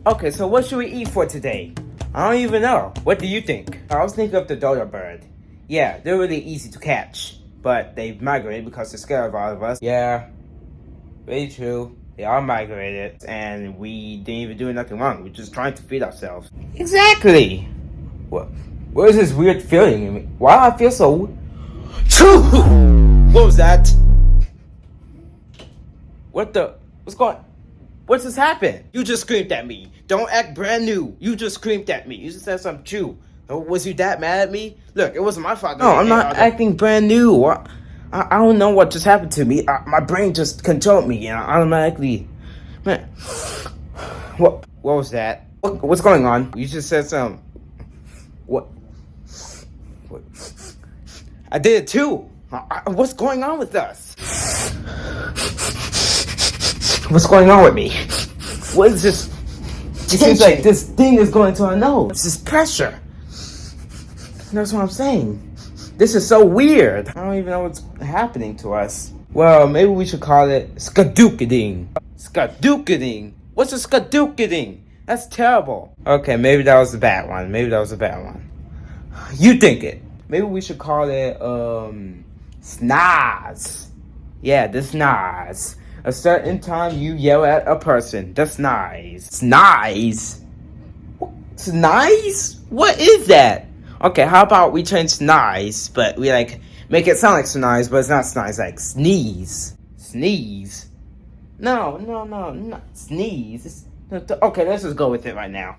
Okay, so what should we eat for today? I don't even know. What do you think? I was thinking of the dodo bird. Yeah, they're really easy to catch, but they've migrated because they're scared of all of us. Yeah, very true. They are migrated, and we didn't even do nothing wrong. We're just trying to feed ourselves. Exactly. What? What is this weird feeling in me? Why do I feel so? True. What was that? What the? What's going? What just happened? You just screamed at me. Don't act brand new. You just screamed at me. You just said something true. Was you that mad at me? Look, it wasn't my fault. No, I'm not acting brand new. I don't know what just happened to me. My brain just controlled me, and I automatically. Man, what was that? What's going on? You just said something. What? I did it too. What's going on with us? What's going on with me? What is this? It seems like this thing is going to our nose. This is pressure. That's what I'm saying. This is so weird. I don't even know what's happening to us. Well, maybe we should call it skadookading. Skadookading? What's a skadookading? That's terrible. Okay, maybe that was a bad one. You think it. Maybe we should call it, snaz. Yeah, the snaz. A certain time you yell at a person. The snize. Snize? Snize? What is that? Okay, how about we change snize, but we make it sound like snize, but it's not snize, like sneeze. Sneeze? No, not sneeze. Okay, let's just go with it right now.